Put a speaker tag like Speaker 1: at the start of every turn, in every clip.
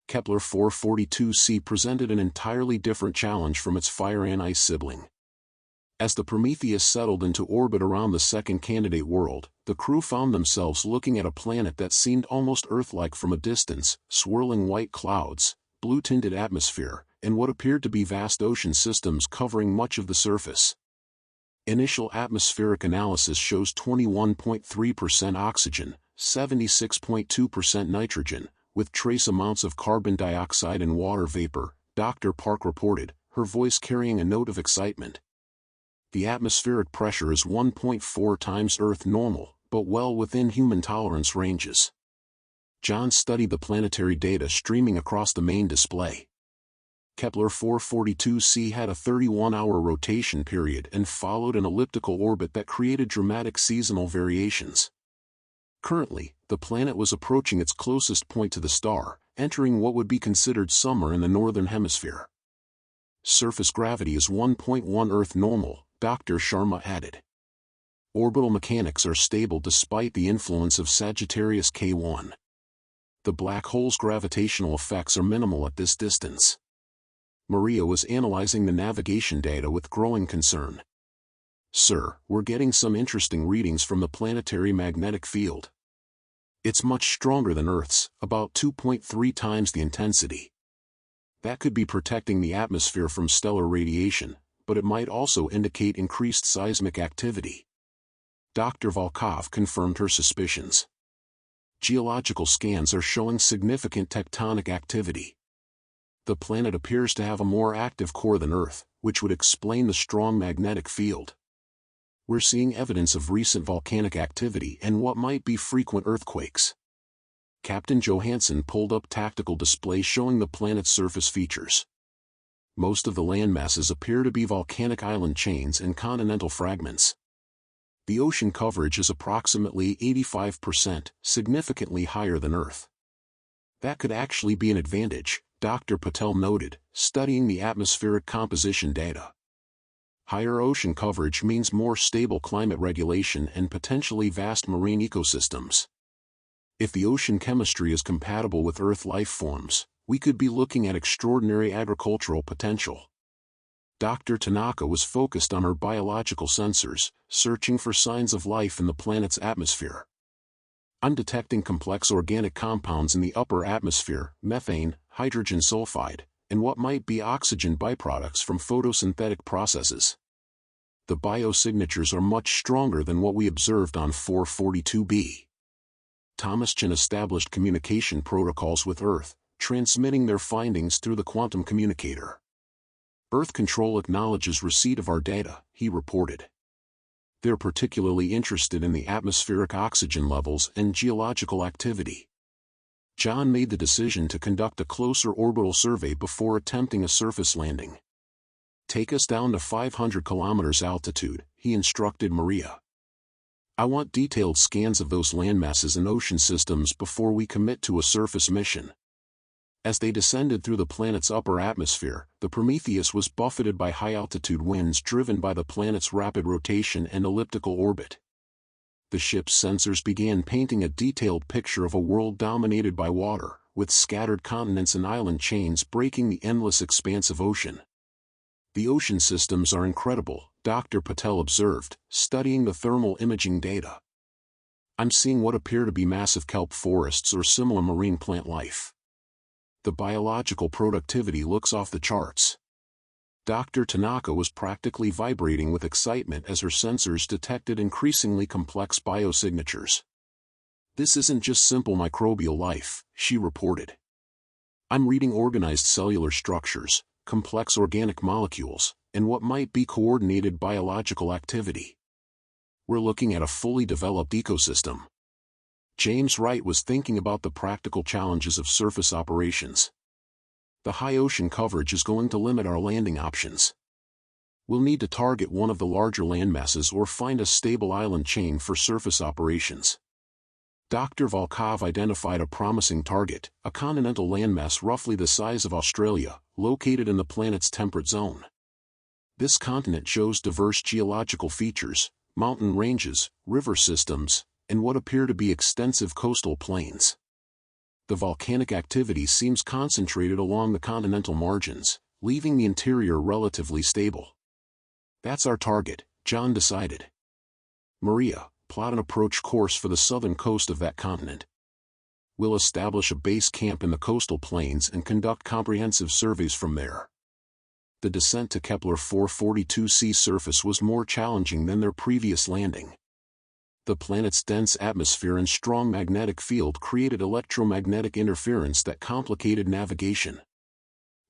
Speaker 1: Kepler 442c presented an entirely different challenge from its fire and ice sibling. As the Prometheus settled into orbit around the second candidate world, the crew found themselves looking at a planet that seemed almost Earth-like from a distance: swirling white clouds, blue-tinted atmosphere, and what appeared to be vast ocean systems covering much of the surface. Initial atmospheric analysis shows 21.3% oxygen, 76.2% nitrogen, with trace amounts of carbon dioxide and water vapor, Dr. Park reported, her voice carrying a note of excitement. The atmospheric pressure is 1.4 times Earth normal, but well within human tolerance ranges. John studied the planetary data streaming across the main display. Kepler 442c had a 31-hour rotation period and followed an elliptical orbit that created dramatic seasonal variations. Currently, the planet was approaching its closest point to the star, entering what would be considered summer in the northern hemisphere. Surface gravity is 1.1 Earth normal, Dr. Sharma added. Orbital mechanics are stable despite the influence of Sagittarius K1. The black hole's gravitational effects are minimal at this distance. Maria was analyzing the navigation data with growing concern. "Sir, we're getting some interesting readings from the planetary magnetic field. It's much stronger than Earth's, about 2.3 times the intensity. That could be protecting the atmosphere from stellar radiation, but it might also indicate increased seismic activity." Dr. Volkov confirmed her suspicions. Geological scans are showing significant tectonic activity. The planet appears to have a more active core than Earth, which would explain the strong magnetic field. We're seeing evidence of recent volcanic activity and what might be frequent earthquakes. Captain Johansson pulled up tactical displays showing the planet's surface features. Most of the landmasses appear to be volcanic island chains and continental fragments. The ocean coverage is approximately 85%, significantly higher than Earth. That could actually be an advantage, Dr. Patel noted, studying the atmospheric composition data. Higher ocean coverage means more stable climate regulation and potentially vast marine ecosystems. If the ocean chemistry is compatible with Earth life forms, we could be looking at extraordinary agricultural potential. Dr. Tanaka was focused on her biological sensors, searching for signs of life in the planet's atmosphere. "I'm detecting complex organic compounds in the upper atmosphere, methane, hydrogen sulfide, and what might be oxygen byproducts from photosynthetic processes. The biosignatures are much stronger than what we observed on 442b. Thomas Chan established communication protocols with Earth, transmitting their findings through the quantum communicator. Earth Control acknowledges receipt of our data," he reported. "They're particularly interested in the atmospheric oxygen levels and geological activity." John made the decision to conduct a closer orbital survey before attempting a surface landing. "Take us down to 500 kilometers altitude," he instructed Maria. "I want detailed scans of those landmasses and ocean systems before we commit to a surface mission." As they descended through the planet's upper atmosphere, the Prometheus was buffeted by high-altitude winds driven by the planet's rapid rotation and elliptical orbit. The ship's sensors began painting a detailed picture of a world dominated by water, with scattered continents and island chains breaking the endless expanse of ocean. "The ocean systems are incredible," Dr. Patel observed, studying the thermal imaging data. "I'm seeing what appear to be massive kelp forests or similar marine plant life. The biological productivity looks off the charts." Dr. Tanaka was practically vibrating with excitement as her sensors detected increasingly complex biosignatures. "This isn't just simple microbial life," she reported. "I'm reading organized cellular structures, complex organic molecules, and what might be coordinated biological activity. We're looking at a fully developed ecosystem." James Wright was thinking about the practical challenges of surface operations. "The high ocean coverage is going to limit our landing options. We'll need to target one of the larger landmasses or find a stable island chain for surface operations." Dr. Volkov identified a promising target, a continental landmass roughly the size of Australia, located in the planet's temperate zone. This continent shows diverse geological features, mountain ranges, river systems, and what appear to be extensive coastal plains. The volcanic activity seems concentrated along the continental margins, leaving the interior relatively stable. That's our target, John decided. Maria, plot an approach course for the southern coast of that continent. We'll establish a base camp in the coastal plains and conduct comprehensive surveys from there. The descent to Kepler 442c surface was more challenging than their previous landing. The planet's dense atmosphere and strong magnetic field created electromagnetic interference that complicated navigation.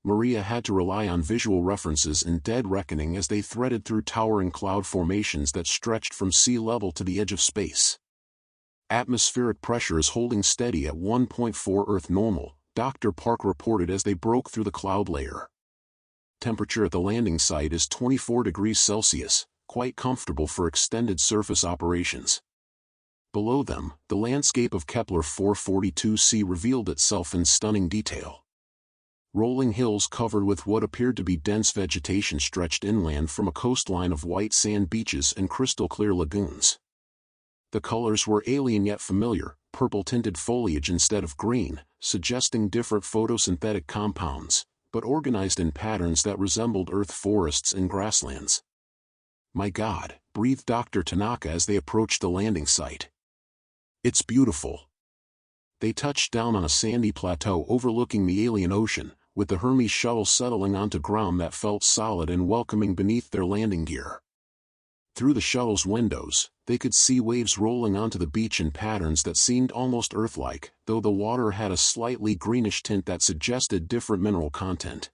Speaker 1: Maria had to rely on visual references and dead reckoning as they threaded through towering cloud formations that stretched from sea level to the edge of space. Atmospheric pressure is holding steady at 1.4 Earth normal, Dr. Park reported as they broke through the cloud layer. Temperature at the landing site is 24 degrees Celsius, quite comfortable for extended surface operations. Below them, the landscape of Kepler 442c revealed itself in stunning detail. Rolling hills covered with what appeared to be dense vegetation stretched inland from a coastline of white sand beaches and crystal-clear lagoons. The colors were alien yet familiar, purple-tinted foliage instead of green, suggesting different photosynthetic compounds, but organized in patterns that resembled earth forests and grasslands. "My God," breathed Dr. Tanaka as they approached the landing site. "It's beautiful." They touched down on a sandy plateau overlooking the alien ocean, with the Hermes shuttle settling onto ground that felt solid and welcoming beneath their landing gear. Through the shuttle's windows, they could see waves rolling onto the beach in patterns that seemed almost Earth-like, though the water had a slightly greenish tint that suggested different mineral content.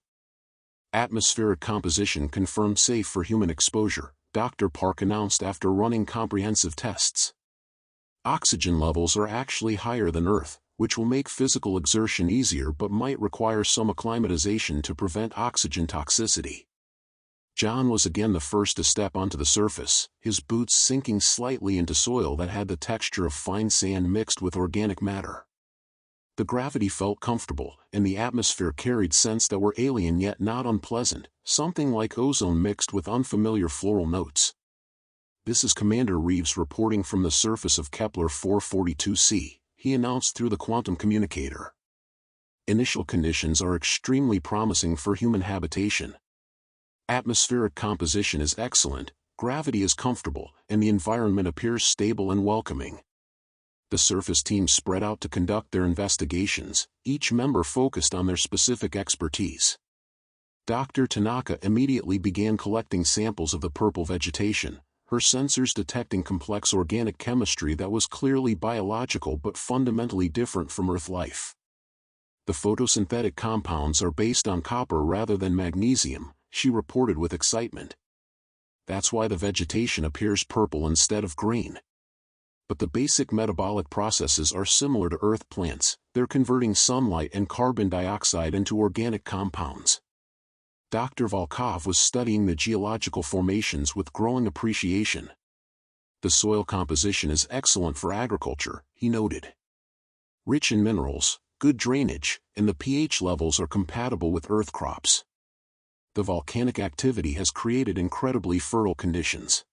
Speaker 1: Atmospheric composition confirmed safe for human exposure, Dr. Park announced after running comprehensive tests. Oxygen levels are actually higher than Earth, which will make physical exertion easier but might require some acclimatization to prevent oxygen toxicity. John was again the first to step onto the surface, his boots sinking slightly into soil that had the texture of fine sand mixed with organic matter. The gravity felt comfortable, and the atmosphere carried scents that were alien yet not unpleasant, something like ozone mixed with unfamiliar floral notes. "This is Commander Reeves reporting from the surface of Kepler 442c, he announced through the quantum communicator. "Initial conditions are extremely promising for human habitation. Atmospheric composition is excellent, gravity is comfortable, and the environment appears stable and welcoming." The surface team spread out to conduct their investigations, each member focused on their specific expertise. Dr. Tanaka immediately began collecting samples of the purple vegetation, her sensors detecting complex organic chemistry that was clearly biological but fundamentally different from Earth life. "The photosynthetic compounds are based on copper rather than magnesium," she reported with excitement. "That's why the vegetation appears purple instead of green. But the basic metabolic processes are similar to Earth plants, they're converting sunlight and carbon dioxide into organic compounds." Dr. Volkov was studying the geological formations with growing appreciation. "The soil composition is excellent for agriculture," he noted. "Rich in minerals, good drainage, and the pH levels are compatible with Earth crops. The volcanic activity has created incredibly fertile conditions."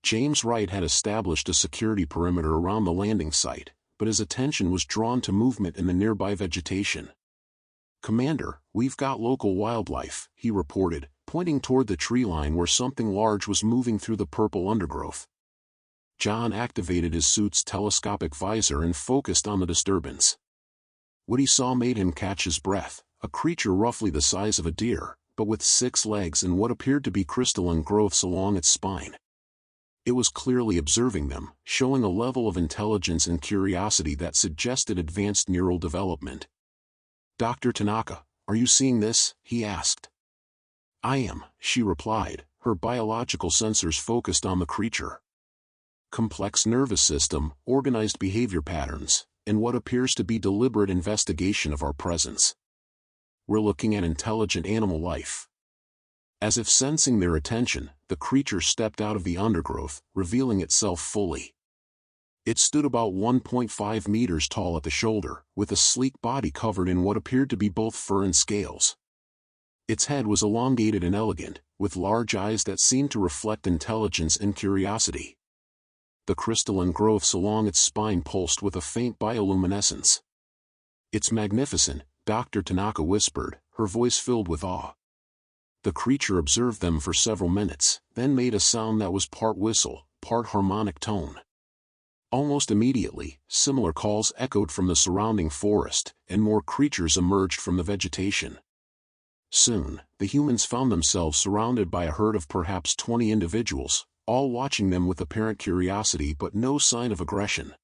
Speaker 1: James Wright had established a security perimeter around the landing site, but his attention was drawn to movement in the nearby vegetation. "Commander, we've got local wildlife," he reported, pointing toward the tree line where something large was moving through the purple undergrowth. John activated his suit's telescopic visor and focused on the disturbance. What he saw made him catch his breath, a creature roughly the size of a deer, but with 6 legs and what appeared to be crystalline growths along its spine. It was clearly observing them, showing a level of intelligence and curiosity that suggested advanced neural development. "Dr. Tanaka, are you seeing this?" he asked. "I am," she replied, her biological sensors focused on the creature. Complex nervous system, organized behavior patterns, and what appears to be deliberate investigation of our presence. "We're looking at intelligent animal life." As if sensing their attention, the creature stepped out of the undergrowth, revealing itself fully. It stood about 1.5 meters tall at the shoulder, with a sleek body covered in what appeared to be both fur and scales. Its head was elongated and elegant, with large eyes that seemed to reflect intelligence and curiosity. The crystalline growths along its spine pulsed with a faint bioluminescence. "It's magnificent," Dr. Tanaka whispered, her voice filled with awe. The creature observed them for several minutes, then made a sound that was part whistle, part harmonic tone. Almost immediately, similar calls echoed from the surrounding forest, and more creatures emerged from the vegetation. Soon, the humans found themselves surrounded by a herd of perhaps 20 individuals, all watching them with apparent curiosity but no sign of aggression.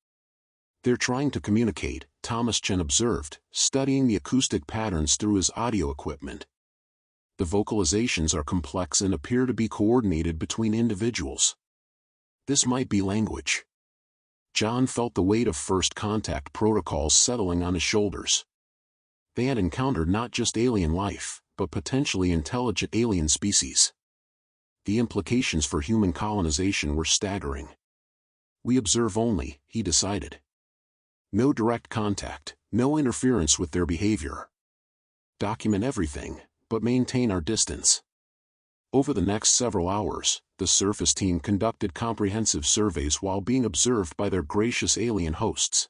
Speaker 1: "They're trying to communicate," Thomas Chen observed, studying the acoustic patterns through his audio equipment. "The vocalizations are complex and appear to be coordinated between individuals. This might be language." John felt the weight of first contact protocols settling on his shoulders. They had encountered not just alien life, but potentially intelligent alien species. The implications for human colonization were staggering. "We observe only," he decided. "No direct contact, no interference with their behavior. Document everything, but maintain our distance." Over the next several hours, the surface team conducted comprehensive surveys while being observed by their gracious alien hosts.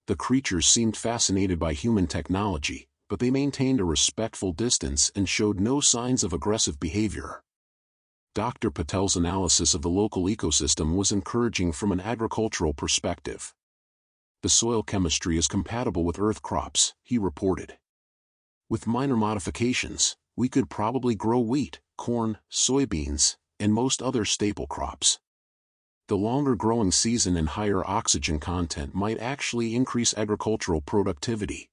Speaker 1: The creatures seemed fascinated by human technology, but they maintained a respectful distance and showed no signs of aggressive behavior. Dr. Patel's analysis of the local ecosystem was encouraging from an agricultural perspective. "The soil chemistry is compatible with Earth crops," he reported. "With minor modifications, we could probably grow wheat, corn, soybeans, and most other staple crops. The longer growing season and higher oxygen content might actually increase agricultural productivity."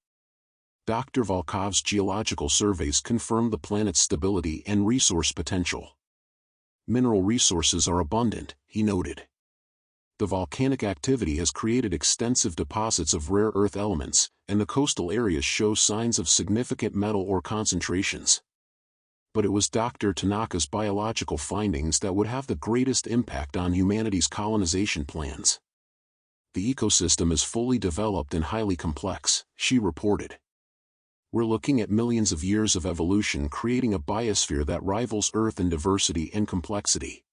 Speaker 1: Dr. Volkov's geological surveys confirmed the planet's stability and resource potential. "Mineral resources are abundant," he noted. "The volcanic activity has created extensive deposits of rare earth elements, and the coastal areas show signs of significant metal ore concentrations." But it was Dr. Tanaka's biological findings that would have the greatest impact on humanity's colonization plans. "The ecosystem is fully developed and highly complex," she reported. "We're looking at millions of years of evolution creating a biosphere that rivals Earth in diversity and complexity.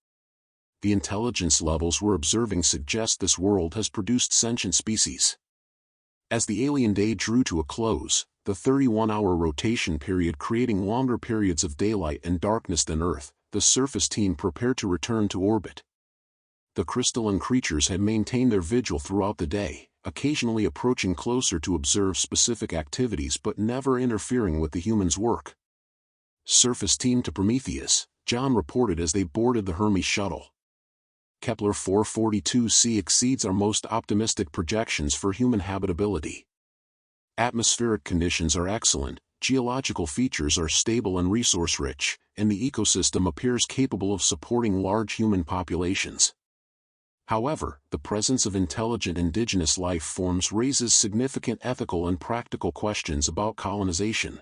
Speaker 1: The intelligence levels we're observing suggest this world has produced sentient species." As the alien day drew to a close, the 31-hour rotation period creating longer periods of daylight and darkness than Earth, the surface team prepared to return to orbit. The crystalline creatures had maintained their vigil throughout the day, occasionally approaching closer to observe specific activities but never interfering with the humans' work. "Surface team to Prometheus," John reported as they boarded the Hermes shuttle. "Kepler 442c exceeds our most optimistic projections for human habitability. Atmospheric conditions are excellent, geological features are stable and resource-rich, and the ecosystem appears capable of supporting large human populations. However, the presence of intelligent indigenous life forms raises significant ethical and practical questions about colonization."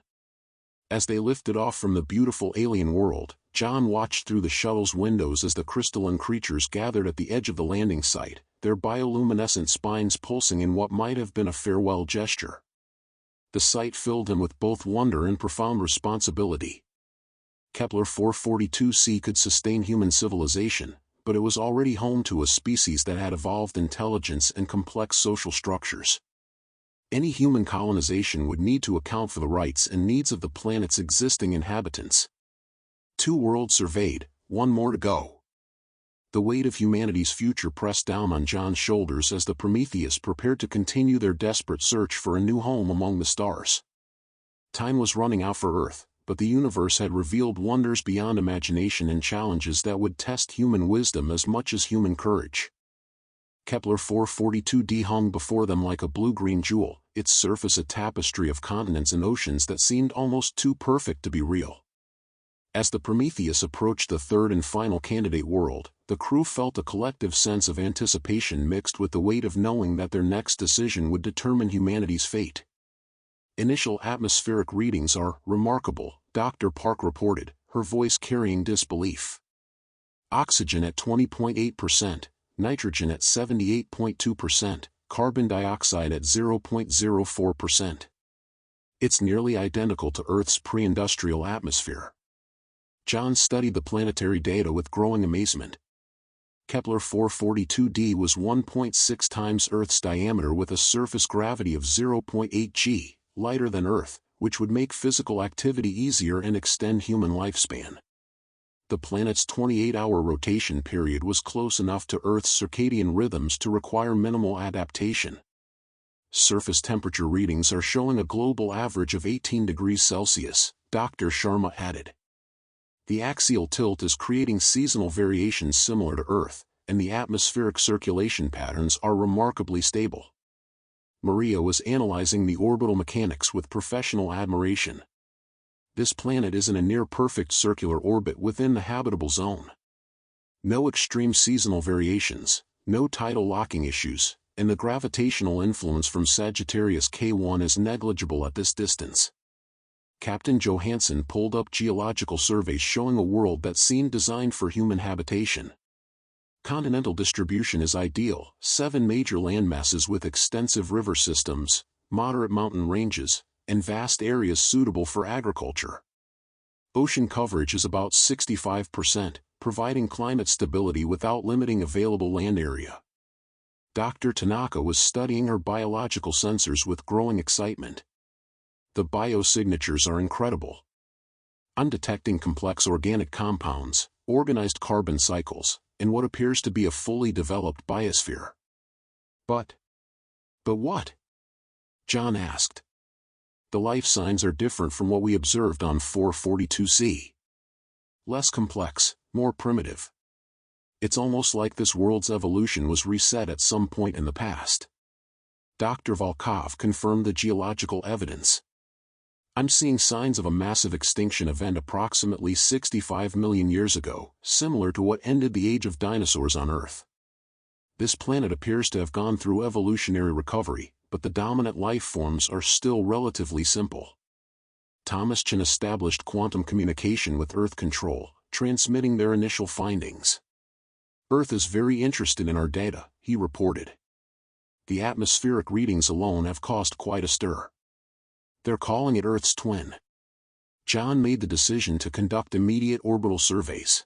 Speaker 1: As they lifted off from the beautiful alien world, John watched through the shuttle's windows as the crystalline creatures gathered at the edge of the landing site, their bioluminescent spines pulsing in what might have been a farewell gesture. The sight filled him with both wonder and profound responsibility. Kepler 442c could sustain human civilization, but it was already home to a species that had evolved intelligence and complex social structures. Any human colonization would need to account for the rights and needs of the planet's existing inhabitants. 2 worlds surveyed, 1 more to go. The weight of humanity's future pressed down on John's shoulders as the Prometheus prepared to continue their desperate search for a new home among the stars. Time was running out for Earth, but the universe had revealed wonders beyond imagination and challenges that would test human wisdom as much as human courage. Kepler 442d hung before them like a blue-green jewel, its surface a tapestry of continents and oceans that seemed almost too perfect to be real. As the Prometheus approached the third and final candidate world, the crew felt a collective sense of anticipation mixed with the weight of knowing that their next decision would determine humanity's fate. "Initial atmospheric readings are remarkable," Dr. Park reported, her voice carrying disbelief. "Oxygen at 20.8%, nitrogen at 78.2%, carbon dioxide at 0.04%. It's nearly identical to Earth's pre-industrial atmosphere." John studied the planetary data with growing amazement. Kepler 442d was 1.6 times Earth's diameter with a surface gravity of 0.8 g, lighter than Earth, which would make physical activity easier and extend human lifespan. The planet's 28-hour rotation period was close enough to Earth's circadian rhythms to require minimal adaptation. Surface temperature readings are showing a global average of 18 degrees Celsius, Dr. Sharma added. The axial tilt is creating seasonal variations similar to Earth, and the atmospheric circulation patterns are remarkably stable. Maria was analyzing the orbital mechanics with professional admiration. This planet is in a near-perfect circular orbit within the habitable zone. No extreme seasonal variations, no tidal locking issues, and the gravitational influence from Sagittarius K1 is negligible at this distance. Captain Johansson pulled up geological surveys showing a world that seemed designed for human habitation. Continental distribution is ideal, 7 major landmasses with extensive river systems, moderate mountain ranges, and vast areas suitable for agriculture. Ocean coverage is about 65%, providing climate stability without limiting available land area. Dr. Tanaka was studying her biological sensors with growing excitement. The biosignatures are incredible. I'm detecting complex organic compounds, organized carbon cycles, and what appears to be a fully developed biosphere. But what? John asked. The life signs are different from what we observed on 442c. Less complex, more primitive. It's almost like this world's evolution was reset at some point in the past. Dr. Volkov confirmed the geological evidence. I'm seeing signs of a massive extinction event approximately 65 million years ago, similar to what ended the age of dinosaurs on Earth. This planet appears to have gone through evolutionary recovery, but the dominant life forms are still relatively simple. Thomas Chan established quantum communication with Earth Control, transmitting their initial findings. Earth is very interested in our data, he reported. The atmospheric readings alone have caused quite a stir. They're calling it Earth's twin. John made the decision to conduct immediate orbital surveys.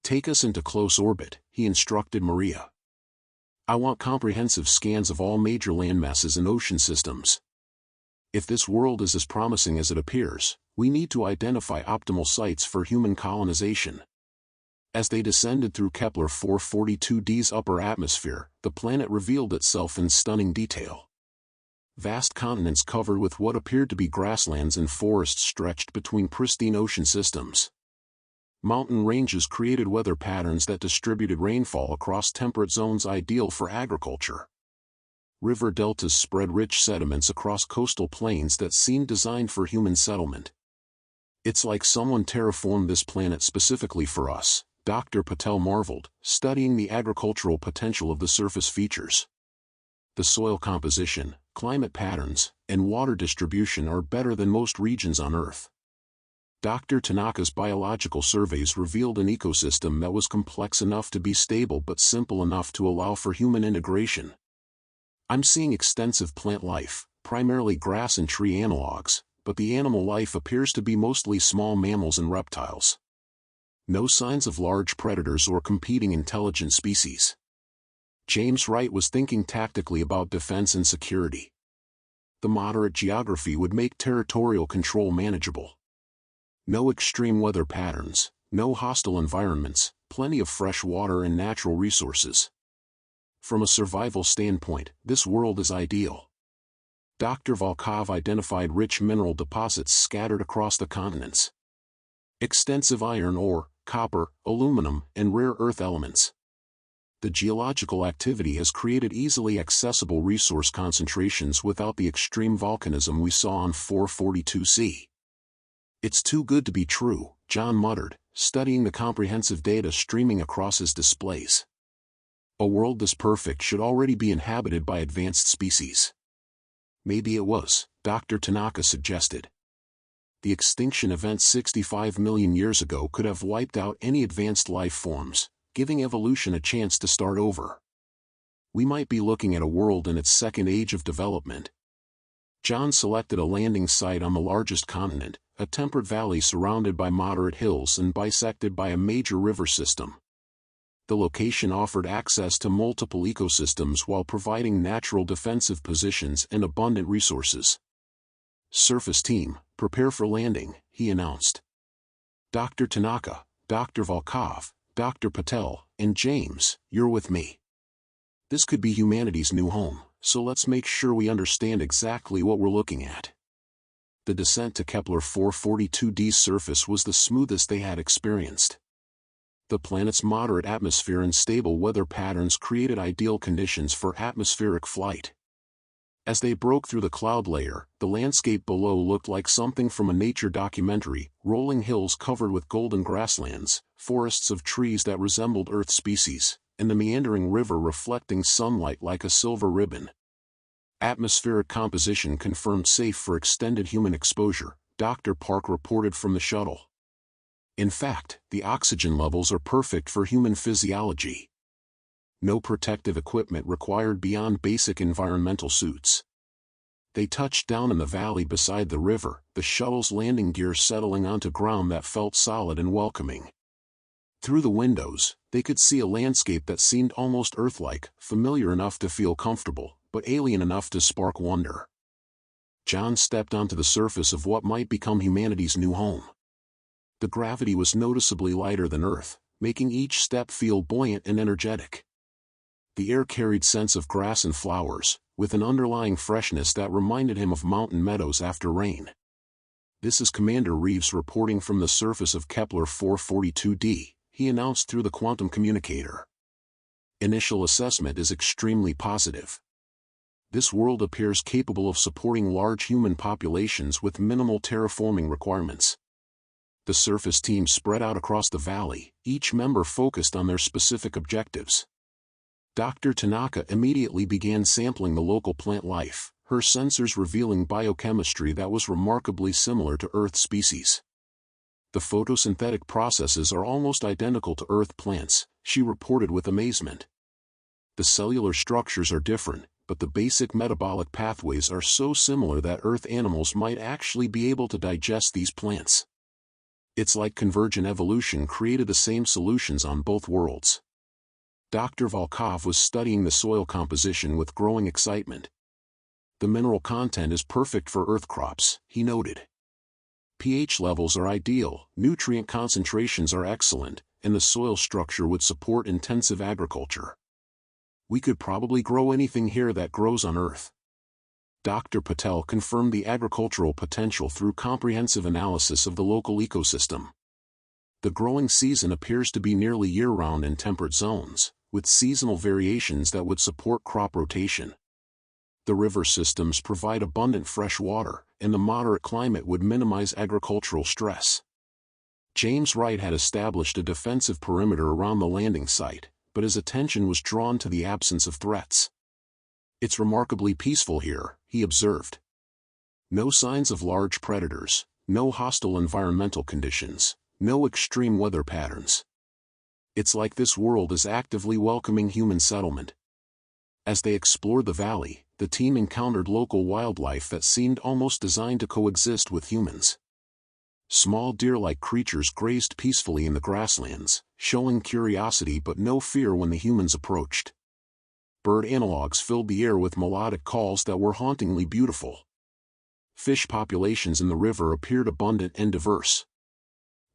Speaker 1: Take us into close orbit, he instructed Maria. I want comprehensive scans of all major landmasses and ocean systems. If this world is as promising as it appears, we need to identify optimal sites for human colonization. As they descended through Kepler 442d's upper atmosphere, the planet revealed itself in stunning detail. Vast continents covered with what appeared to be grasslands and forests stretched between pristine ocean systems. Mountain ranges created weather patterns that distributed rainfall across temperate zones ideal for agriculture. River deltas spread rich sediments across coastal plains that seemed designed for human settlement. It's like someone terraformed this planet specifically for us, Dr. Patel marveled, studying the agricultural potential of the surface features. The soil composition, climate patterns, and water distribution are better than most regions on Earth. Dr. Tanaka's biological surveys revealed an ecosystem that was complex enough to be stable but simple enough to allow for human integration. I'm seeing extensive plant life, primarily grass and tree analogs, but the animal life appears to be mostly small mammals and reptiles. No signs of large predators or competing intelligent species. James Wright was thinking tactically about defense and security. The moderate geography would make territorial control manageable. No extreme weather patterns, no hostile environments, plenty of fresh water and natural resources. From a survival standpoint, this world is ideal. Dr. Volkov identified rich mineral deposits scattered across the continents. Extensive iron ore, copper, aluminum, and rare earth elements. The geological activity has created easily accessible resource concentrations without the extreme volcanism we saw on 442c. It's too good to be true, John muttered, studying the comprehensive data streaming across his displays. A world this perfect should already be inhabited by advanced species. Maybe it was, Dr. Tanaka suggested. The extinction event 65 million years ago could have wiped out any advanced life forms, giving evolution a chance to start over. We might be looking at a world in its second age of development. John selected a landing site on the largest continent, a temperate valley surrounded by moderate hills and bisected by a major river system. The location offered access to multiple ecosystems while providing natural defensive positions and abundant resources. "Surface team, prepare for landing," he announced. "Dr. Tanaka, Dr. Volkov, Dr. Patel, and James, you're with me. This could be humanity's new home, so let's make sure we understand exactly what we're looking at." The descent to Kepler 442D's surface was the smoothest they had experienced. The planet's moderate atmosphere and stable weather patterns created ideal conditions for atmospheric flight. As they broke through the cloud layer, the landscape below looked like something from a nature documentary: rolling hills covered with golden grasslands, forests of trees that resembled Earth species, and the meandering river reflecting sunlight like a silver ribbon. "Atmospheric composition confirmed safe for extended human exposure," Dr. Park reported from the shuttle. "In fact, the oxygen levels are perfect for human physiology. No protective equipment required beyond basic environmental suits." They touched down in the valley beside the river, the shuttle's landing gear settling onto ground that felt solid and welcoming. Through the windows, they could see a landscape that seemed almost Earth-like, familiar enough to feel comfortable, but alien enough to spark wonder. John stepped onto the surface of what might become humanity's new home. The gravity was noticeably lighter than Earth, making each step feel buoyant and energetic. The air carried scents of grass and flowers, with an underlying freshness that reminded him of mountain meadows after rain. "This is Commander Reeves reporting from the surface of Kepler 442D, he announced through the quantum communicator. "Initial assessment is extremely positive. This world appears capable of supporting large human populations with minimal terraforming requirements." The surface team spread out across the valley, each member focused on their specific objectives. Dr. Tanaka immediately began sampling the local plant life, her sensors revealing biochemistry that was remarkably similar to Earth species. "The photosynthetic processes are almost identical to Earth plants," she reported with amazement. "The cellular structures are different, but the basic metabolic pathways are so similar that Earth animals might actually be able to digest these plants. It's like convergent evolution created the same solutions on both worlds." Dr. Volkov was studying the soil composition with growing excitement. "The mineral content is perfect for Earth crops," he noted. "pH levels are ideal, nutrient concentrations are excellent, and the soil structure would support intensive agriculture. We could probably grow anything here that grows on Earth." Dr. Patel confirmed the agricultural potential through comprehensive analysis of the local ecosystem. "The growing season appears to be nearly year-round in temperate zones, with seasonal variations that would support crop rotation. The river systems provide abundant fresh water, and the moderate climate would minimize agricultural stress." James Wright had established a defensive perimeter around the landing site, but his attention was drawn to the absence of threats. "It's remarkably peaceful here," he observed. "No signs of large predators, no hostile environmental conditions, no extreme weather patterns. It's like this world is actively welcoming human settlement." As they explored the valley, the team encountered local wildlife that seemed almost designed to coexist with humans. Small deer-like creatures grazed peacefully in the grasslands, showing curiosity but no fear when the humans approached. Bird analogs filled the air with melodic calls that were hauntingly beautiful. Fish populations in the river appeared abundant and diverse.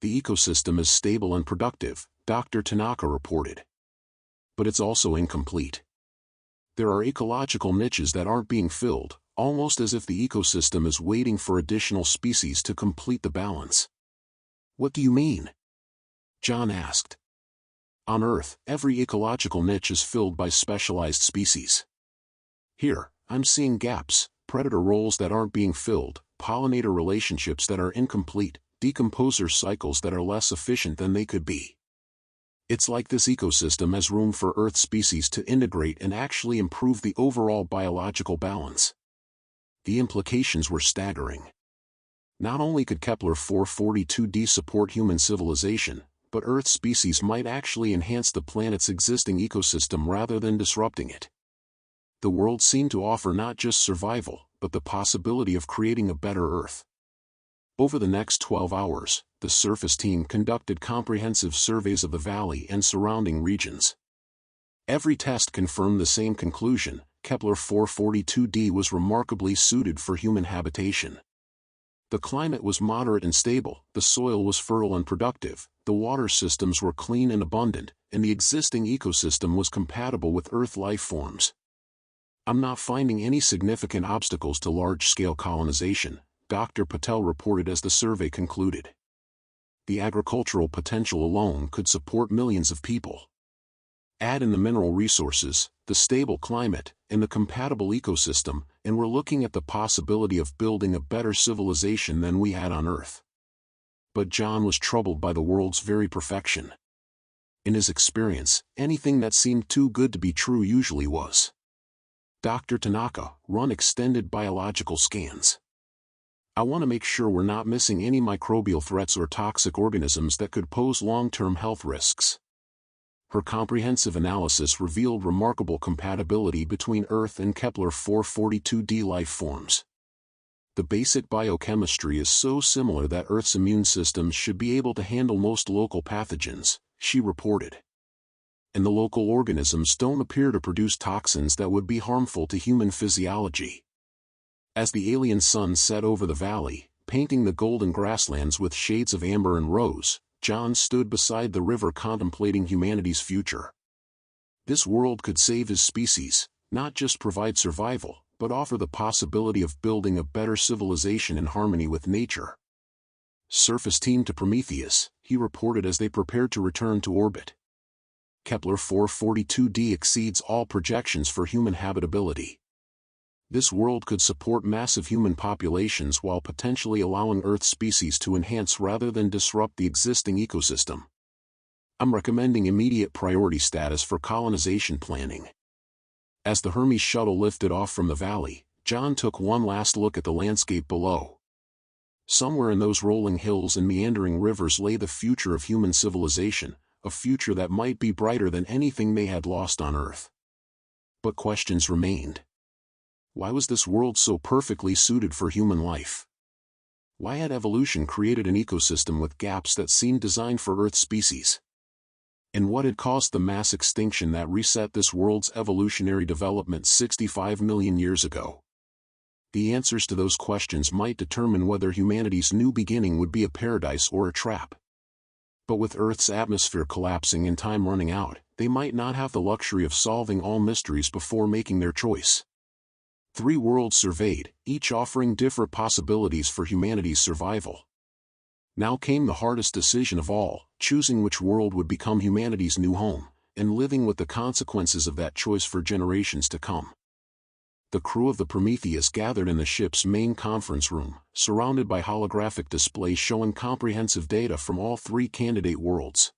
Speaker 1: "The ecosystem is stable and productive," Dr. Tanaka reported. "But it's also incomplete. There are ecological niches that aren't being filled, almost as if the ecosystem is waiting for additional species to complete the balance." "What do you mean?" John asked. "On Earth, every ecological niche is filled by specialized species. Here, I'm seeing gaps, predator roles that aren't being filled, pollinator relationships that are incomplete, decomposer cycles that are less efficient than they could be. It's like this ecosystem has room for Earth species to integrate and actually improve the overall biological balance." The implications were staggering. Not only could Kepler 442D support human civilization, but Earth species might actually enhance the planet's existing ecosystem rather than disrupting it. The world seemed to offer not just survival, but the possibility of creating a better Earth. Over the next 12 hours, the surface team conducted comprehensive surveys of the valley and surrounding regions. Every test confirmed the same conclusion: Kepler 442d was remarkably suited for human habitation. The climate was moderate and stable, the soil was fertile and productive, the water systems were clean and abundant, and the existing ecosystem was compatible with Earth life forms. "I'm not finding any significant obstacles to large-scale colonization," Dr. Patel reported as the survey concluded. The agricultural potential alone could support millions of people. Add in the mineral resources, the stable climate, and the compatible ecosystem, and we're looking at the possibility of building a better civilization than we had on Earth. But John was troubled by the world's very perfection. In his experience, anything that seemed too good to be true usually was. Dr. Tanaka, run extended biological scans. I want to make sure we're not missing any microbial threats or toxic organisms that could pose long-term health risks. Her comprehensive analysis revealed remarkable compatibility between Earth and Kepler 442d life forms. The basic biochemistry is so similar that Earth's immune systems should be able to handle most local pathogens, she reported. And the local organisms don't appear to produce toxins that would be harmful to human physiology. As the alien sun set over the valley, painting the golden grasslands with shades of amber and rose, John stood beside the river contemplating humanity's future. This world could save his species, not just provide survival, but offer the possibility of building a better civilization in harmony with nature. "Surface team to Prometheus," he reported as they prepared to return to orbit. "Kepler 442d exceeds all projections for human habitability. This world could support massive human populations while potentially allowing Earth species to enhance rather than disrupt the existing ecosystem. I'm recommending immediate priority status for colonization planning." As the Hermes shuttle lifted off from the valley, John took one last look at the landscape below. Somewhere in those rolling hills and meandering rivers lay the future of human civilization, a future that might be brighter than anything they had lost on Earth. But questions remained. Why was this world so perfectly suited for human life? Why had evolution created an ecosystem with gaps that seemed designed for Earth species? And what had caused the mass extinction that reset this world's evolutionary development 65 million years ago? The answers to those questions might determine whether humanity's new beginning would be a paradise or a trap. But with Earth's atmosphere collapsing and time running out, they might not have the luxury of solving all mysteries before making their choice. 3 worlds surveyed, each offering different possibilities for humanity's survival. Now came the hardest decision of all, choosing which world would become humanity's new home, and living with the consequences of that choice for generations to come. The crew of the Prometheus gathered in the ship's main conference room, surrounded by holographic displays showing comprehensive data from all 3 candidate worlds.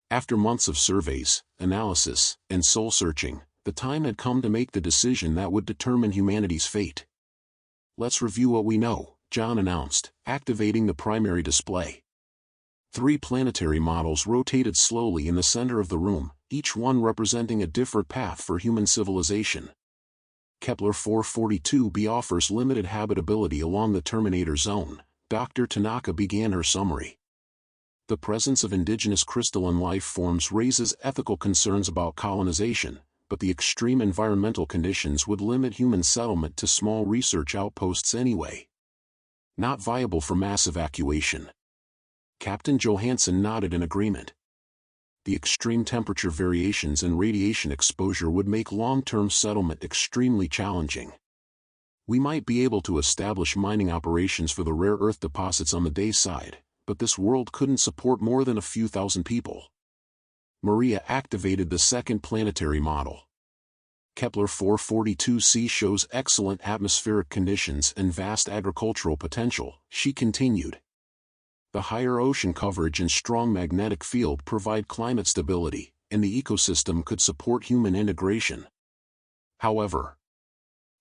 Speaker 1: After months of surveys, analysis, and soul-searching, the time had come to make the decision that would determine humanity's fate. "Let's review what we know," John announced, activating the primary display. 3 planetary models rotated slowly in the center of the room, each one representing a different path for human civilization. Kepler 442b offers limited habitability along the Terminator Zone. Dr. Tanaka began her summary. The presence of indigenous crystalline life forms raises ethical concerns about colonization, but the extreme environmental conditions would limit human settlement to small research outposts anyway. Not viable for mass evacuation. Captain Johansson nodded in agreement. The extreme temperature variations and radiation exposure would make long-term settlement extremely challenging. We might be able to establish mining operations for the rare earth deposits on the day side, but this world couldn't support more than a few thousand people. Maria activated the second planetary model. Kepler 442c shows excellent atmospheric conditions and vast agricultural potential, she continued. The higher ocean coverage and strong magnetic field provide climate stability, and the ecosystem could support human integration. However,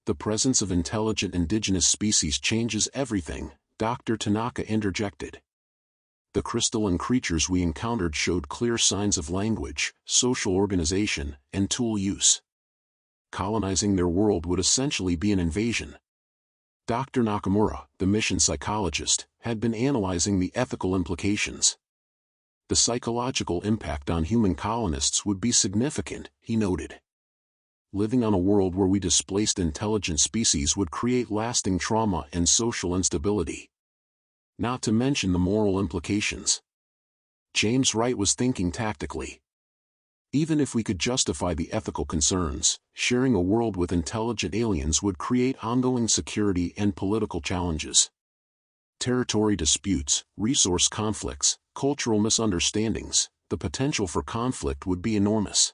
Speaker 1: the presence of intelligent indigenous species changes everything, Dr. Tanaka interjected. The crystalline creatures we encountered showed clear signs of language, social organization, and tool use. Colonizing their world would essentially be an invasion. Dr. Nakamura, the mission psychologist, had been analyzing the ethical implications. The psychological impact on human colonists would be significant, he noted. Living on a world where we displaced intelligent species would create lasting trauma and social instability. Not to mention the moral implications. James Wright was thinking tactically. Even if we could justify the ethical concerns, sharing a world with intelligent aliens would create ongoing security and political challenges. Territory disputes, resource conflicts, cultural misunderstandings, the potential for conflict would be enormous.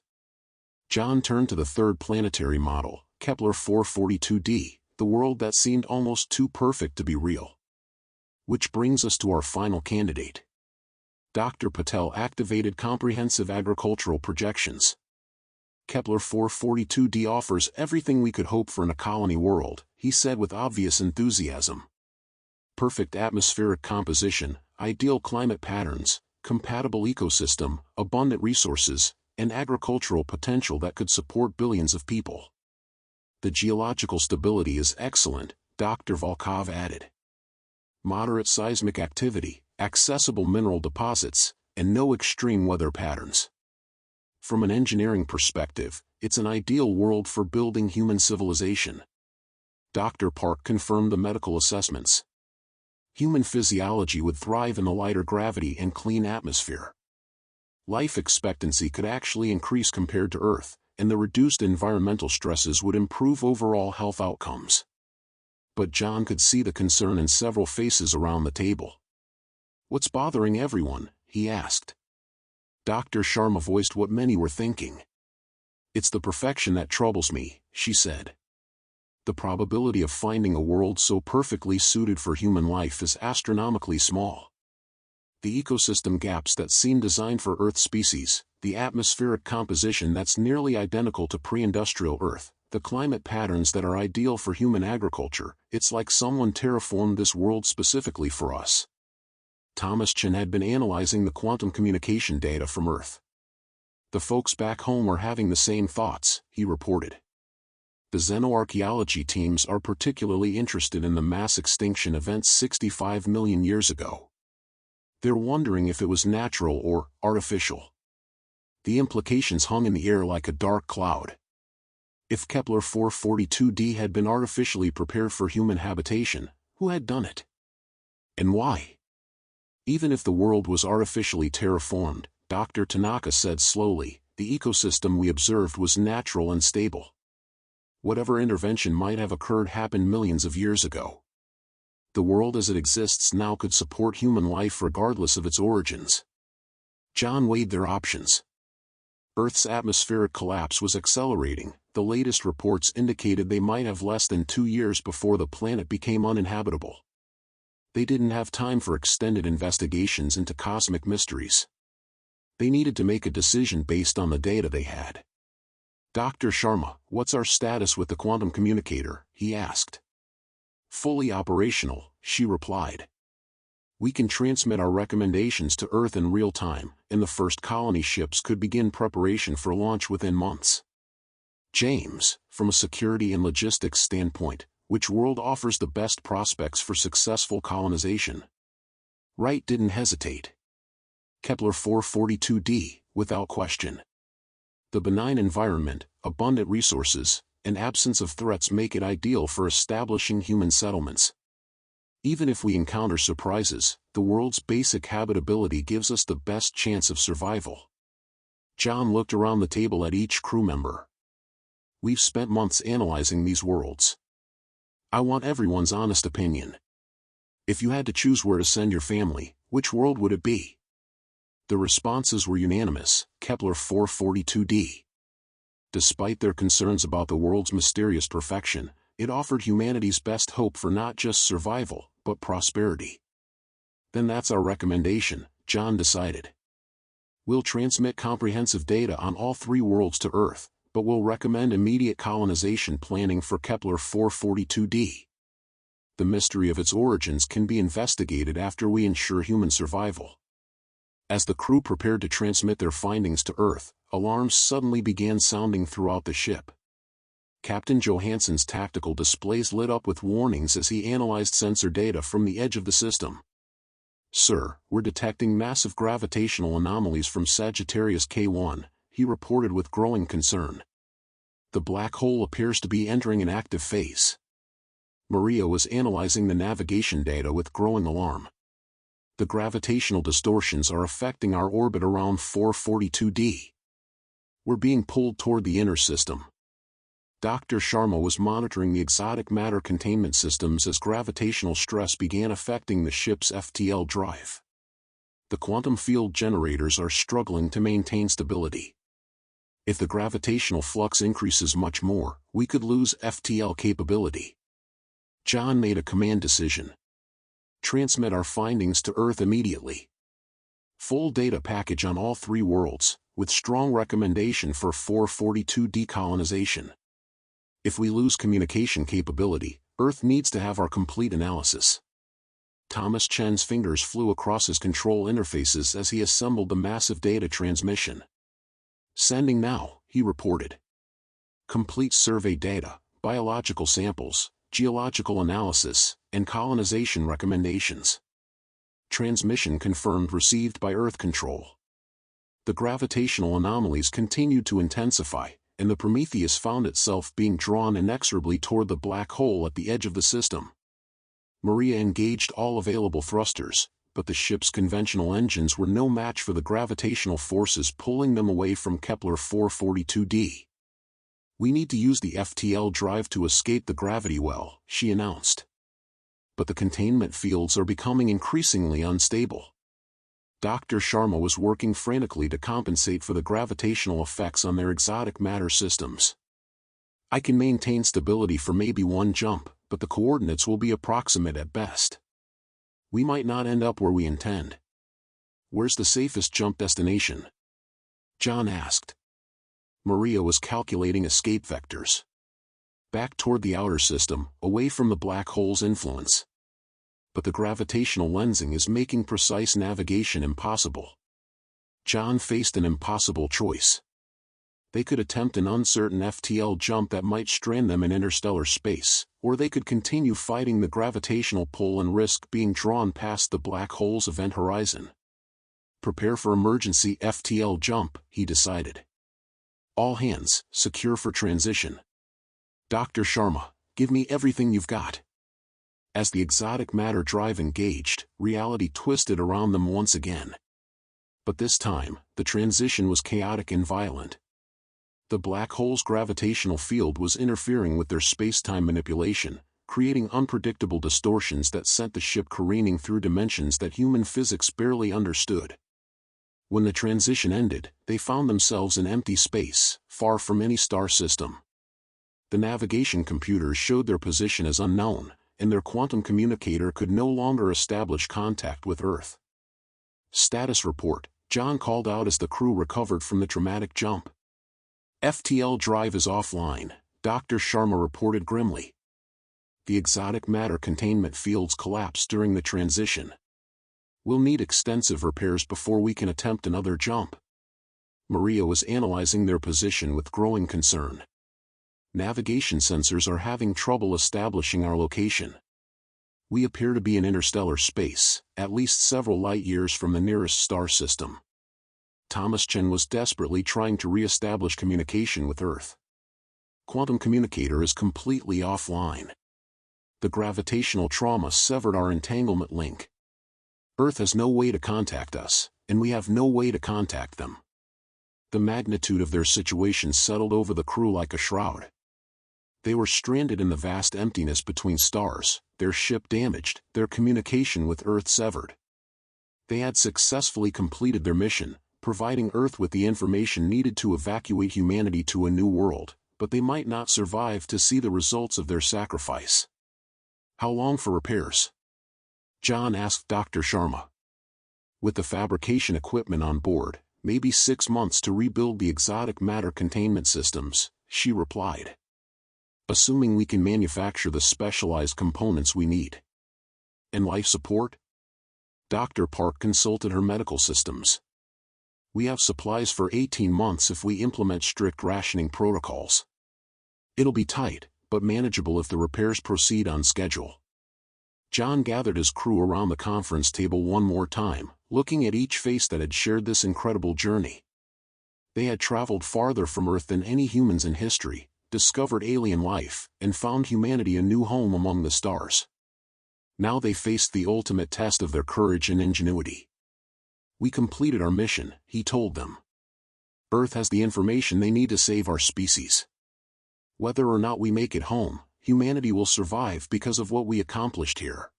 Speaker 1: John turned to the third planetary model, Kepler 442d, the world that seemed almost too perfect to be real. Which brings us to our final candidate. Dr. Patel activated comprehensive agricultural projections. Kepler 442d offers everything we could hope for in a colony world, he said with obvious enthusiasm. Perfect atmospheric composition, ideal climate patterns, compatible ecosystem, abundant resources, and agricultural potential that could support billions of people. The geological stability is excellent, Dr. Volkov added. Moderate seismic activity, accessible mineral deposits, and no extreme weather patterns. From an engineering perspective, it's an ideal world for building human civilization. Dr. Park confirmed the medical assessments. Human physiology would thrive in the lighter gravity and clean atmosphere. Life expectancy could actually increase compared to Earth, and the reduced environmental stresses would improve overall health outcomes. But John could see the concern in several faces around the table. "What's bothering everyone?" he asked. Dr. Sharma voiced what many were thinking. "It's the perfection that troubles me," she said. "The probability of finding a world so perfectly suited for human life is astronomically small. The ecosystem gaps that seem designed for Earth species, the atmospheric composition that's nearly identical to pre-industrial Earth, the climate patterns that are ideal for human agriculture, it's like someone terraformed this world specifically for us." Thomas Chin had been analyzing the quantum communication data from Earth. "The folks back home are having the same thoughts," he reported. The xenoarchaeology teams are particularly interested in the mass extinction event 65 million years ago. They're wondering if it was natural or artificial. The implications hung in the air like a dark cloud. If Kepler 442d had been artificially prepared for human habitation, who had done it? And why? Even if the world was artificially terraformed, Dr. Tanaka said slowly, the ecosystem we observed was natural and stable. Whatever intervention might have occurred happened millions of years ago. The world as it exists now could support human life regardless of its origins. John weighed their options. Earth's atmospheric collapse was accelerating. The latest reports indicated they might have less than 2 years before the planet became uninhabitable. They didn't have time for extended investigations into cosmic mysteries. They needed to make a decision based on the data they had. "Dr. Sharma, what's our status with the quantum communicator?" he asked. "Fully operational," she replied. "We can transmit our recommendations to Earth in real time, and the first colony ships could begin preparation for launch within months." "James, from a security and logistics standpoint, which world offers the best prospects for successful colonization?" Wright didn't hesitate. "Kepler 442d, without question. The benign environment, abundant resources, and absence of threats make it ideal for establishing human settlements. Even if we encounter surprises, the world's basic habitability gives us the best chance of survival." John looked around the table at each crew member. "We've spent months analyzing these worlds. I want everyone's honest opinion. If you had to choose where to send your family, which world would it be?" The responses were unanimous, Kepler 442d. Despite their concerns about the world's mysterious perfection, it offered humanity's best hope for not just survival, but prosperity. "Then that's our recommendation," John decided. "We'll transmit comprehensive data on all 3 worlds to Earth, but we'll recommend immediate colonization planning for Kepler 442d. The mystery of its origins can be investigated after we ensure human survival." As the crew prepared to transmit their findings to Earth, alarms suddenly began sounding throughout the ship. Captain Johansson's tactical displays lit up with warnings as he analyzed sensor data from the edge of the system. "Sir, we're detecting massive gravitational anomalies from Sagittarius K1, he reported with growing concern. The black hole appears to be entering an active phase. Maria was analyzing the navigation data with growing alarm. The gravitational distortions are affecting our orbit around 442D. We're being pulled toward the inner system." Dr. Sharma was monitoring the exotic matter containment systems as gravitational stress began affecting the ship's FTL drive. The quantum field generators are struggling to maintain stability. If the gravitational flux increases much more, we could lose FTL capability. John made a command decision. "Transmit our findings to Earth immediately. Full data package on all 3 worlds, with strong recommendation for 442 decolonization. If we lose communication capability, Earth needs to have our complete analysis." Thomas Chen's fingers flew across his control interfaces as he assembled the massive data transmission. "Sending now," he reported. "Complete survey data, biological samples, geological analysis, and colonization recommendations. Transmission confirmed received by Earth Control." The gravitational anomalies continued to intensify, and the Prometheus found itself being drawn inexorably toward the black hole at the edge of the system. Maria engaged all available thrusters, but the ship's conventional engines were no match for the gravitational forces pulling them away from Kepler 442d. "We need to use the FTL drive to escape the gravity well," she announced. "But the containment fields are becoming increasingly unstable." Dr. Sharma was working frantically to compensate for the gravitational effects on their exotic matter systems. "I can maintain stability for maybe 1 jump, but the coordinates will be approximate at best. We might not end up where we intend." "Where's the safest jump destination?" John asked. Maria was calculating escape vectors. "Back toward the outer system, away from the black hole's influence. But the gravitational lensing is making precise navigation impossible." John faced an impossible choice. They could attempt an uncertain FTL jump that might strand them in interstellar space, or they could continue fighting the gravitational pull and risk being drawn past the black hole's event horizon. "Prepare for emergency FTL jump," he decided. "All hands, secure for transition. Dr. Sharma, give me everything you've got." As the exotic matter drive engaged, reality twisted around them once again. But this time, the transition was chaotic and violent. The black hole's gravitational field was interfering with their space-time manipulation, creating unpredictable distortions that sent the ship careening through dimensions that human physics barely understood. When the transition ended, they found themselves in empty space, far from any star system. The navigation computers showed their position as unknown, and their quantum communicator could no longer establish contact with Earth. "Status report," John called out as the crew recovered from the traumatic jump. "FTL drive is offline," Dr. Sharma reported grimly. "The exotic matter containment fields collapsed during the transition. We'll need extensive repairs before we can attempt another jump." Maria was analyzing their position with growing concern. "Navigation sensors are having trouble establishing our location. We appear to be in interstellar space, at least several light years from the nearest star system." Thomas Chen was desperately trying to re-establish communication with Earth. "Quantum communicator is completely offline. The gravitational trauma severed our entanglement link. Earth has no way to contact us, and we have no way to contact them." The magnitude of their situation settled over the crew like a shroud. They were stranded in the vast emptiness between stars, their ship damaged, their communication with Earth severed. They had successfully completed their mission, providing Earth with the information needed to evacuate humanity to a new world, but they might not survive to see the results of their sacrifice. "How long for repairs?" John asked Dr. Sharma. "With the fabrication equipment on board, maybe 6 months to rebuild the exotic matter containment systems," she replied. "Assuming we can manufacture the specialized components we need." "And life support?" Dr. Park consulted her medical systems. "We have supplies for 18 months if we implement strict rationing protocols." It'll be tight, but manageable if the repairs proceed on schedule. John gathered his crew around the conference table one more time, looking at each face that had shared this incredible journey. They had traveled farther from Earth than any humans in history, discovered alien life, and found humanity a new home among the stars. Now they faced the ultimate test of their courage and ingenuity. "We completed our mission," he told them. "Earth has the information they need to save our species. Whether or not we make it home, humanity will survive because of what we accomplished here."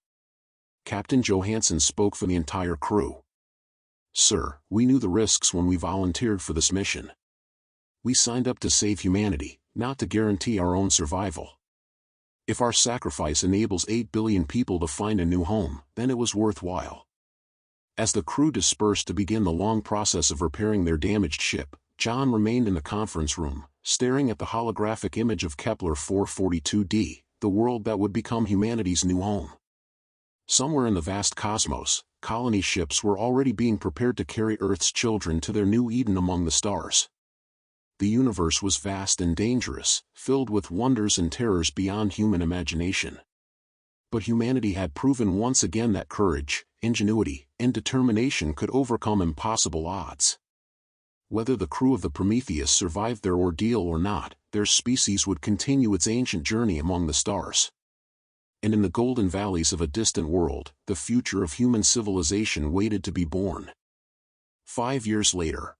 Speaker 1: Captain Johansson spoke for the entire crew. "Sir, we knew the risks when we volunteered for this mission. We signed up to save humanity, not to guarantee our own survival. If our sacrifice enables 8 billion people to find a new home, then it was worthwhile." As the crew dispersed to begin the long process of repairing their damaged ship, John remained in the conference room, staring at the holographic image of Kepler 442d, the world that would become humanity's new home. Somewhere in the vast cosmos, colony ships were already being prepared to carry Earth's children to their new Eden among the stars. The universe was vast and dangerous, filled with wonders and terrors beyond human imagination. But humanity had proven once again that courage, ingenuity, and determination could overcome impossible odds. Whether the crew of the Prometheus survived their ordeal or not, their species would continue its ancient journey among the stars. And in the golden valleys of a distant world, the future of human civilization waited to be born. 5 years later,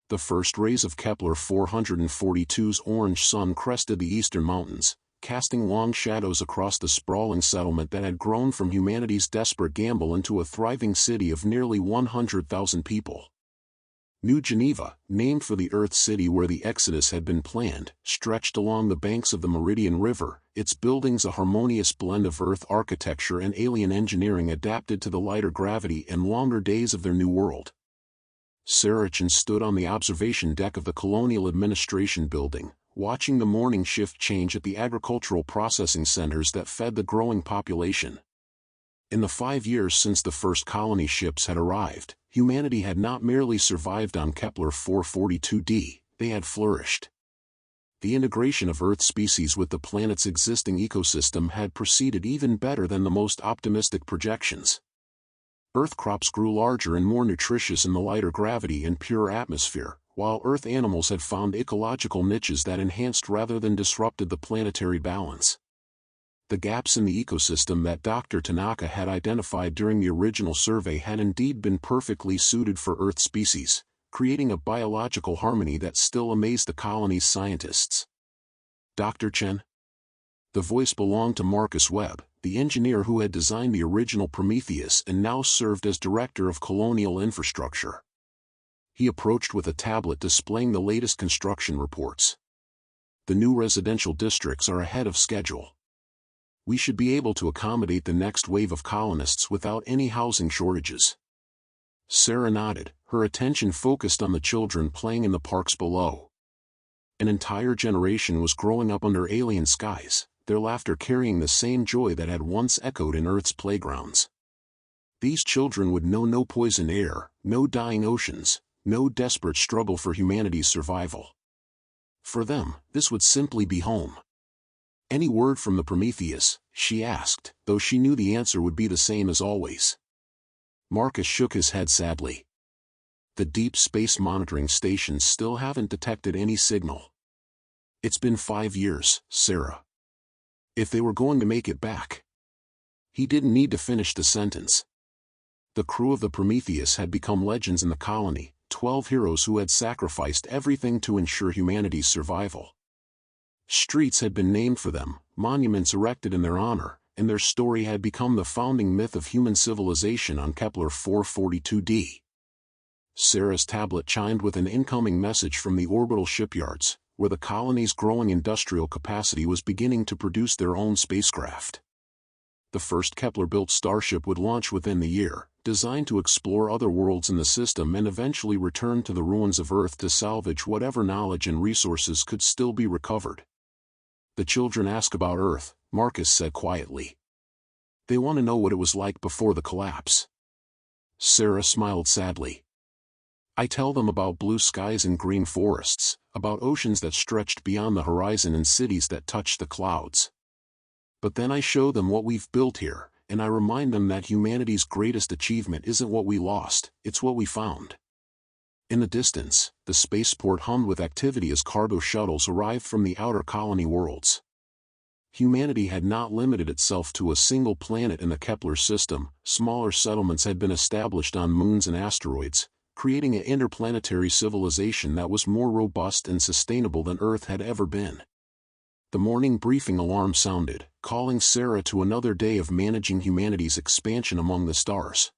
Speaker 1: the first rays of Kepler 442's orange sun crested the eastern mountains, casting long shadows across the sprawling settlement that had grown from humanity's desperate gamble into a thriving city of nearly 100,000 people. New Geneva, named for the Earth city where the Exodus had been planned, stretched along the banks of the Meridian River, its buildings a harmonious blend of Earth architecture and alien engineering adapted to the lighter gravity and longer days of their new world. Saracen stood on the observation deck of the Colonial Administration Building, watching the morning shift change at the agricultural processing centers that fed the growing population. In the 5 years since the first colony ships had arrived, humanity had not merely survived on Kepler 442d, they had flourished. The integration of Earth species with the planet's existing ecosystem had proceeded even better than the most optimistic projections. Earth crops grew larger and more nutritious in the lighter gravity and pure atmosphere, while Earth animals had found ecological niches that enhanced rather than disrupted the planetary balance. The gaps in the ecosystem that Dr. Tanaka had identified during the original survey had indeed been perfectly suited for Earth species, creating a biological harmony that still amazed the colony's scientists. "Dr. Chen?" The voice belonged to Marcus Webb, the engineer who had designed the original Prometheus and now served as director of colonial infrastructure. He approached with a tablet displaying the latest construction reports. "The new residential districts are ahead of schedule. We should be able to accommodate the next wave of colonists without any housing shortages." Sarah nodded, her attention focused on the children playing in the parks below. An entire generation was growing up under alien skies, their laughter carrying the same joy that had once echoed in Earth's playgrounds. These children would know no poisoned air, no dying oceans, no desperate struggle for humanity's survival. For them, this would simply be home. "Any word from the Prometheus?" she asked, though she knew the answer would be the same as always. Marcus shook his head sadly. "The deep space monitoring stations still haven't detected any signal. It's been 5 years, Sarah. If they were going to make it back." He didn't need to finish the sentence. The crew of the Prometheus had become legends in the colony, 12 heroes who had sacrificed everything to ensure humanity's survival. Streets had been named for them, monuments erected in their honor, and their story had become the founding myth of human civilization on Kepler 442d. Sarah's tablet chimed with an incoming message from the orbital shipyards, where the colony's growing industrial capacity was beginning to produce their own spacecraft. The first Kepler-built starship would launch within the year, designed to explore other worlds in the system and eventually return to the ruins of Earth to salvage whatever knowledge and resources could still be recovered. "The children ask about Earth," Marcus said quietly. "They want to know what it was like before the collapse." Sarah smiled sadly. I tell them about blue skies and green forests, about oceans that stretched beyond the horizon and cities that touched the clouds. But then I show them what we've built here, and I remind them that humanity's greatest achievement isn't what we lost, it's what we found. In the distance, the spaceport hummed with activity as cargo shuttles arrived from the outer colony worlds. Humanity had not limited itself to a single planet in the Kepler system. Smaller settlements had been established on moons and asteroids, creating an interplanetary civilization that was more robust and sustainable than Earth had ever been. The morning briefing alarm sounded, calling Sarah to another day of managing humanity's expansion among the stars.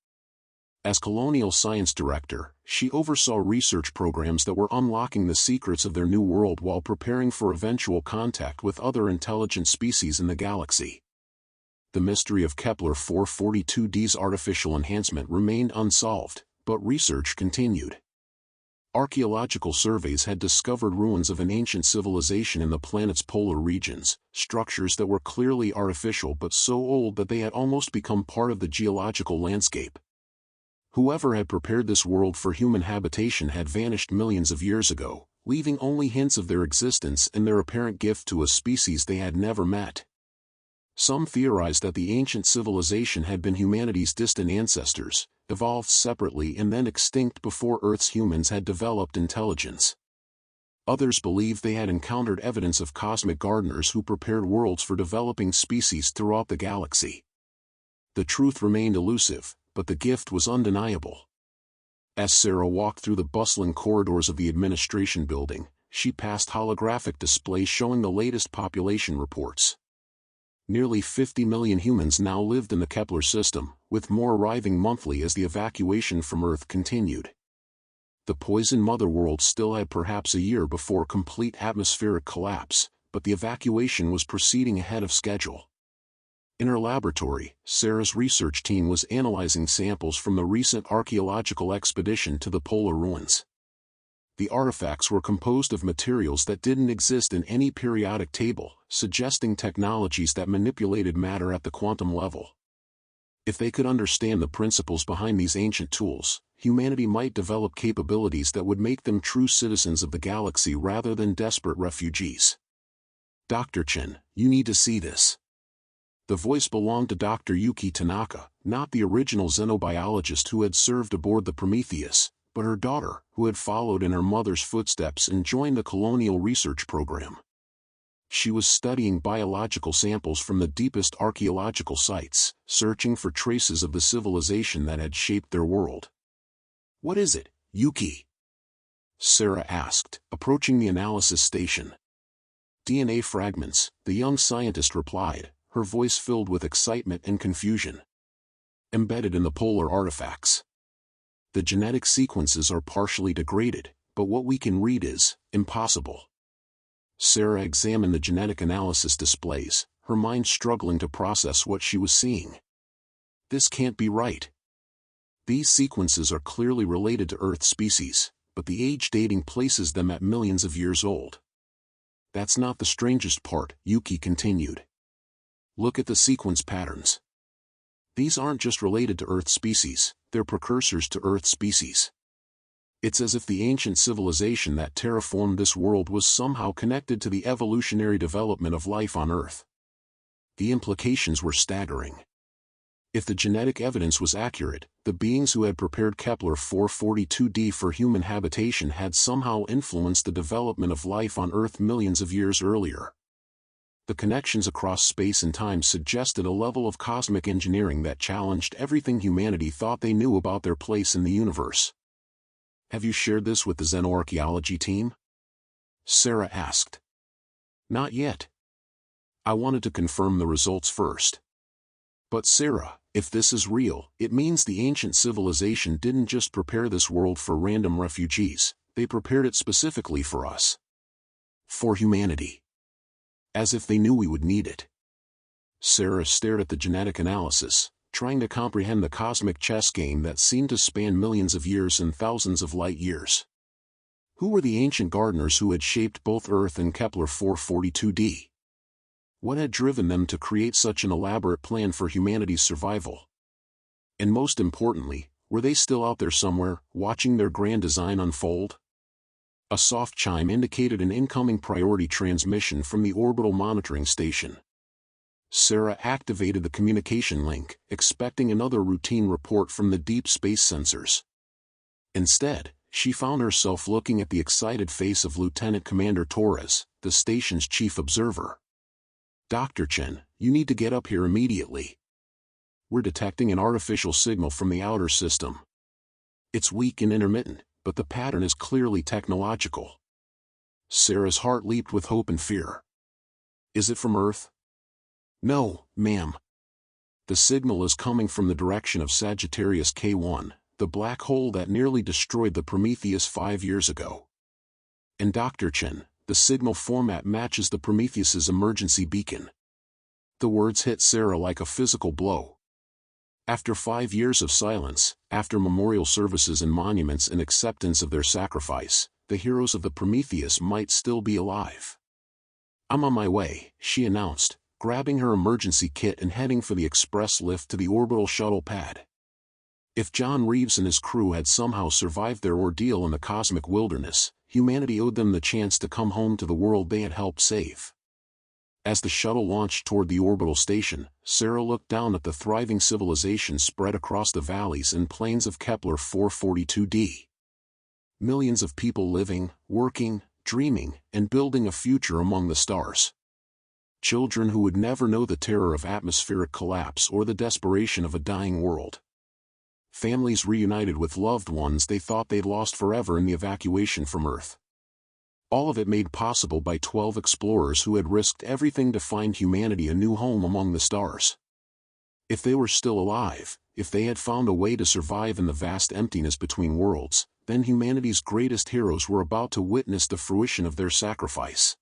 Speaker 1: As Colonial Science Director, she oversaw research programs that were unlocking the secrets of their new world while preparing for eventual contact with other intelligent species in the galaxy. The mystery of Kepler 442D's artificial enhancement remained unsolved, but research continued. Archaeological surveys had discovered ruins of an ancient civilization in the planet's polar regions, structures that were clearly artificial but so old that they had almost become part of the geological landscape. Whoever had prepared this world for human habitation had vanished millions of years ago, leaving only hints of their existence and their apparent gift to a species they had never met. Some theorized that the ancient civilization had been humanity's distant ancestors, evolved separately and then extinct before Earth's humans had developed intelligence. Others believed they had encountered evidence of cosmic gardeners who prepared worlds for developing species throughout the galaxy. The truth remained elusive, but the gift was undeniable. As Sarah walked through the bustling corridors of the administration building, she passed holographic displays showing the latest population reports. Nearly 50 million humans now lived in the Kepler system, with more arriving monthly as the evacuation from Earth continued. The poison mother world still had perhaps a year before complete atmospheric collapse, but the evacuation was proceeding ahead of schedule. In her laboratory, Sarah's research team was analyzing samples from the recent archaeological expedition to the polar ruins. The artifacts were composed of materials that didn't exist in any periodic table, suggesting technologies that manipulated matter at the quantum level. If they could understand the principles behind these ancient tools, humanity might develop capabilities that would make them true citizens of the galaxy rather than desperate refugees. Dr. Chen, you need to see this. The voice belonged to Dr. Yuki Tanaka, not the original xenobiologist who had served aboard the Prometheus, but her daughter, who had followed in her mother's footsteps and joined the colonial research program. She was studying biological samples from the deepest archaeological sites, searching for traces of the civilization that had shaped their world. "What is it, Yuki?" Sarah asked, approaching the analysis station. "DNA fragments," the young scientist replied, her voice filled with excitement and confusion. "Embedded in the polar artifacts. The genetic sequences are partially degraded, but what we can read is impossible." Sarah examined the genetic analysis displays, her mind struggling to process what she was seeing. This can't be right. These sequences are clearly related to Earth species, but the age dating places them at millions of years old. "That's not the strangest part," Yuki continued. "Look at the sequence patterns. These aren't just related to Earth species, they're precursors to Earth species. It's as if the ancient civilization that terraformed this world was somehow connected to the evolutionary development of life on Earth." The implications were staggering. If the genetic evidence was accurate, the beings who had prepared Kepler 442d for human habitation had somehow influenced the development of life on Earth millions of years earlier. The connections across space and time suggested a level of cosmic engineering that challenged everything humanity thought they knew about their place in the universe. "Have you shared this with the xenoarchaeology team?" Sarah asked. "Not yet. I wanted to confirm the results first." "But Sarah, if this is real, it means the ancient civilization didn't just prepare this world for random refugees, they prepared it specifically for us. For humanity. As if they knew we would need it." Sarah stared at the genetic analysis, trying to comprehend the cosmic chess game that seemed to span millions of years and thousands of light years. Who were the ancient gardeners who had shaped both Earth and Kepler 442d? What had driven them to create such an elaborate plan for humanity's survival? And most importantly, Were they still out there somewhere, watching their grand design unfold? A soft chime indicated an incoming priority transmission from the orbital monitoring station. Sarah activated the communication link, expecting another routine report from the deep space sensors. Instead, she found herself looking at the excited face of Lieutenant Commander Torres, the station's chief observer. "Dr. Chen, you need to get up here immediately. We're detecting an artificial signal from the outer system. It's weak and intermittent, but the pattern is clearly technological." Sarah's heart leaped with hope and fear. "Is it from Earth?" "No, ma'am. The signal is coming from the direction of Sagittarius K1, the black hole that nearly destroyed the Prometheus 5 years ago. And Dr. Chen, the signal format matches the Prometheus's emergency beacon." The words hit Sarah like a physical blow. After 5 years of silence, after memorial services and monuments in acceptance of their sacrifice, the heroes of the Prometheus might still be alive. "I'm on my way," she announced, grabbing her emergency kit and heading for the express lift to the orbital shuttle pad. If John Reeves and his crew had somehow survived their ordeal in the cosmic wilderness, humanity owed them the chance to come home to the world they had helped save. As the shuttle launched toward the orbital station, Sarah looked down at the thriving civilization spread across the valleys and plains of Kepler 442d. Millions of people living, working, dreaming, and building a future among the stars. Children who would never know the terror of atmospheric collapse or the desperation of a dying world. Families reunited with loved ones they thought they'd lost forever in the evacuation from Earth. All of it made possible by 12 explorers who had risked everything to find humanity a new home among the stars. If they were still alive, if they had found a way to survive in the vast emptiness between worlds, then humanity's greatest heroes were about to witness the fruition of their sacrifice.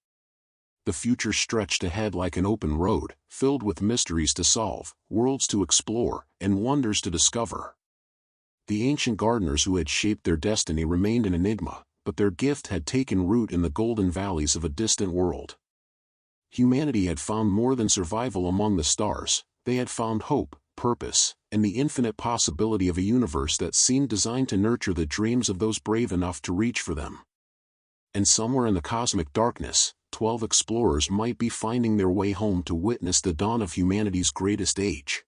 Speaker 1: The future stretched ahead like an open road, filled with mysteries to solve, worlds to explore, and wonders to discover. The ancient gardeners who had shaped their destiny remained an enigma, but their gift had taken root in the golden valleys of a distant world. Humanity had found more than survival among the stars, they had found hope, purpose, and the infinite possibility of a universe that seemed designed to nurture the dreams of those brave enough to reach for them. And somewhere in the cosmic darkness, 12 explorers might be finding their way home to witness the dawn of humanity's greatest age.